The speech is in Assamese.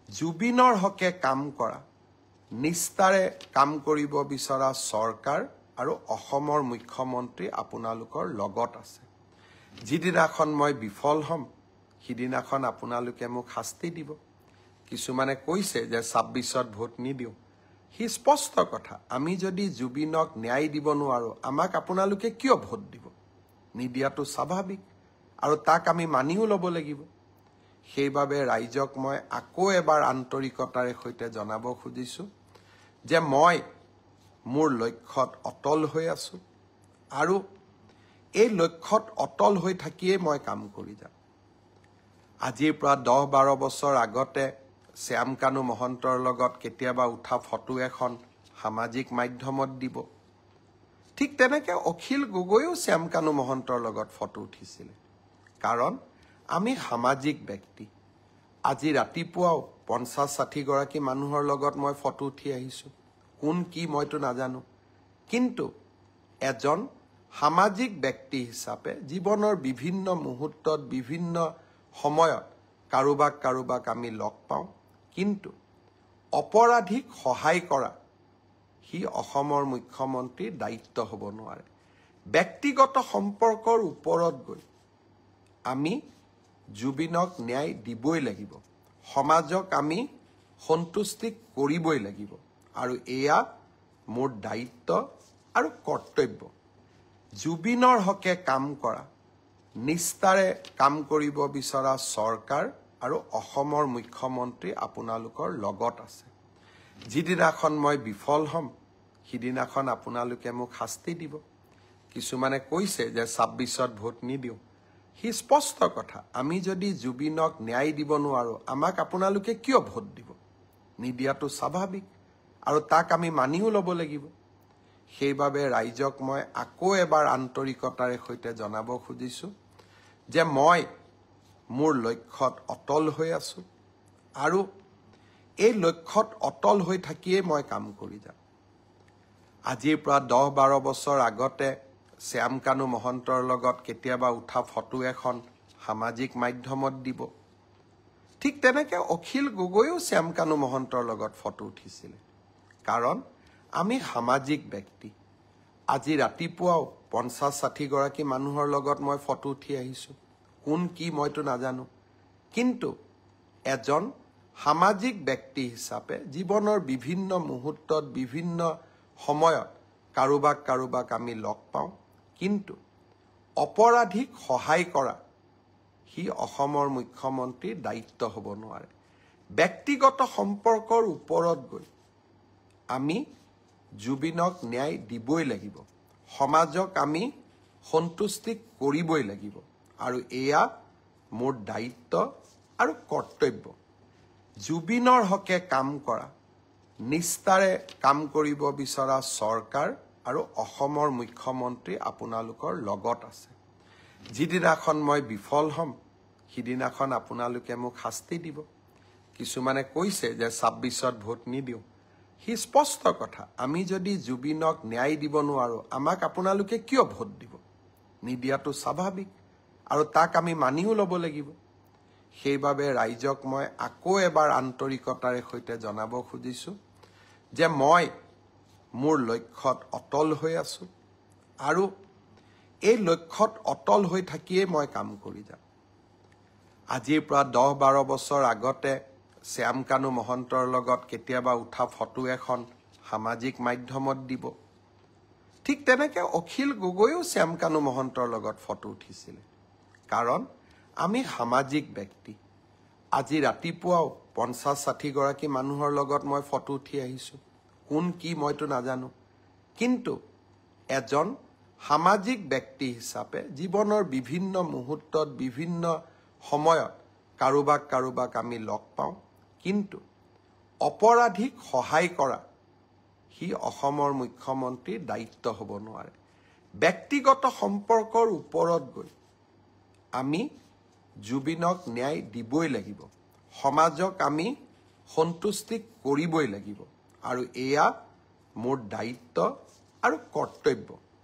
জুবিনৰ হকে কাম কৰা নিষ্ঠাৰে কাম কৰিব বিচৰা চৰকাৰ আৰু অসমৰ মুখ্যমন্ত্ৰী আপোনালোকৰ লগত আছে যিদিনাখন মই বিফল হম সিদিনাখন আপোনালোকে মোক শাস্তি দিব কিছুমানে কৈছে যে 26ত ভোট নিদিও হি স্পষ্ট কথা আমি যদি জুবিনক ন্যায় দিব নোৱাৰো আমাক আপোনালোকে কিয় ভোট দিব নিদিয়াটো স্বাভাৱিক আৰু তাক আমি মানিও ল'ব লাগিব সেইবাবে ৰাইজক মই আকৌ এবাৰ আন্তৰিকতাৰে সৈতে জনাব খুজিছো যে মই মোৰ লক্ষ্যত অটল হৈ আছো আৰু এই লক্ষ্যত অটল হৈ থাকিয়ে মই কাম কৰি যাম আজিৰ পৰা 10-12 বছৰ আগতে শ্যামকানু মহন্তৰ লগত কেতিয়াবা উঠা ফটো এখন সামাজিক মাধ্যমত দিব ঠিক তেনেকৈ অখিল গগৈও শ্যামকানু মহন্তৰ লগত ফটো উঠিছিল কাৰণ আমি সামাজিক ব্যক্তি আজি ৰাতিপুৱাও 50-60 গৰাকী মানুহৰ লগত মই ফটো উঠি আহিছো কোন কি মইতো নাজানো কিন্তু এজন সামাজিক ব্যক্তি হিচাপে জীৱনৰ বিভিন্ন মুহূৰ্তত বিভিন্ন সময়ত কাৰোবাক আমি লগ পাওঁ কিন্তু অপৰাধীক সহায় কৰা হি অসমৰ মুখ্যমন্ত্ৰীৰ দায়িত্ব হ'ব নোৱাৰে ব্যক্তিগত সম্পৰ্কৰ ওপৰত গৈ আমি জুবিনক ন্যায় দিবই লাগিব সমাজক আমি সন্তুষ্টি কৰিবই লাগিব আৰু এয়া মোৰ দায়িত্ব আৰু কৰ্তব্য জুবিনৰ হকে কাম কৰা নিষ্ঠাৰে কাম কৰিব বিচৰা চৰকাৰ আৰু অসমৰ মুখ্যমন্ত্ৰী আপোনালোকৰ লগত আছে যিদিনাখন মই বিফল হম সিদিনাখন আপোনালোকে মোক শাস্তি দিব কিছুমানে কৈছে যে 26ত ভোট নিদিও হি স্পষ্ট কথা আমি যদি জুবিনক ন্যায় দিব নোৱাৰো আমাক আপোনালোকে কিয় ভোট দিব নিদিয়াটো স্বাভাৱিক আৰু তাক আমি মানিও ল'ব লাগিব সেইবাবে ৰাইজক মই আকৌ এবাৰ আন্তৰিকতাৰে সৈতে জনাব খুজিছো যে মই মোৰ লক্ষ্যত অটল হৈ আছো আৰু এই লক্ষ্যত অটল হৈ থাকিয়ে মই কাম কৰি যাম আজিৰ পৰা 10-12 বছৰ আগতে শ্যামকানু মহন্তৰ লগত কেতিয়াবা উঠা ফটো এখন সামাজিক মাধ্যমত দিব ঠিক তেনেকৈ অখিল গগৈও শ্যামকানু মহন্তৰ লগত ফটো উঠিছিল কাৰণ আমি সামাজিক ব্যক্তি আজি ৰাতিপুৱাও 50-60 গৰাকী মানুহৰ লগত মই ফটো উঠি আহিছো কোন কি মইতো নাজানো কিন্তু এজন সামাজিক ব্যক্তি হিচাপে জীৱনৰ বিভিন্ন মুহূৰ্তত বিভিন্ন সময়ত কাৰোবাক আমি লগ পাওঁ কিন্তু অপৰাধীক সহায় কৰা হি অসমৰ মুখ্যমন্ত্ৰীৰ দায়িত্ব হ'ব নোৱাৰে ব্যক্তিগত সম্পৰ্কৰ ওপৰত গৈ আমি জুবিনক ন্যায় দিবই লাগিব সমাজক আমি সন্তুষ্টি কৰিবই লাগিব আৰু এয়া মোৰ দায়িত্ব আৰু কৰ্তব্য জুবিনৰ হকে কাম কৰা নিষ্ঠাৰে কাম কৰিব বিচৰা চৰকাৰ আৰু অসমৰ মুখ্যমন্ত্ৰী আপোনালোকৰ লগত আছে যিদিনাখন মই বিফল হম সিদিনাখন আপোনালোকে মোক শাস্তি দিব কিছুমানে কৈছে যে 26ত ভোট নিদিও হি স্পষ্ট কথা আমি যদি জুবিনক ন্যায় দিব নোৱাৰো আমাক আপোনালোকে কিয় ভোট দিব নিদিয়াটো স্বাভাৱিক আৰু তাক আমি মানিও ল'ব লাগিব সেইবাবে ৰাইজক মই আকৌ এবাৰ আন্তৰিকতাৰে সৈতে জনাব খুজিছো যে মই মোৰ লক্ষ্যত অটল হৈ আছো আৰু এই লক্ষ্যত অটল হৈ থাকিয়ে মই কাম কৰি যাম আজিৰ পৰা 10-12 বছৰ আগতে শ্যামকানু মহন্তৰ লগত কেতিয়াবা উঠা ফটো এখন সামাজিক মাধ্যমত দিব ঠিক তেনেকৈ অখিল গগৈও শ্যামকানু মহন্তৰ লগত ফটো উঠিছিল কাৰণ আমি সামাজিক ব্যক্তি আজি ৰাতিপুৱাও 50-60 গৰাকী মানুহৰ লগত মই ফটো উঠি আহিছো কোন কি মইতো নাজানো কিন্তু এজন সামাজিক ব্যক্তি হিচাপে জীৱনৰ বিভিন্ন মুহূৰ্তত বিভিন্ন সময়ত কাৰোবাক আমি লগ পাওঁ কিন্তু অপৰাধীক সহায় কৰা হি অসমৰ মুখ্যমন্ত্ৰীৰ দায়িত্ব হ'ব নোৱাৰে ব্যক্তিগত সম্পৰ্কৰ ওপৰত গৈ আমি জুবিনক ন্যায় দিবই লাগিব সমাজক আমি সন্তুষ্টি কৰিবই লাগিব আৰু এয়া মোৰ দায়িত্ব আৰু কৰ্তব্য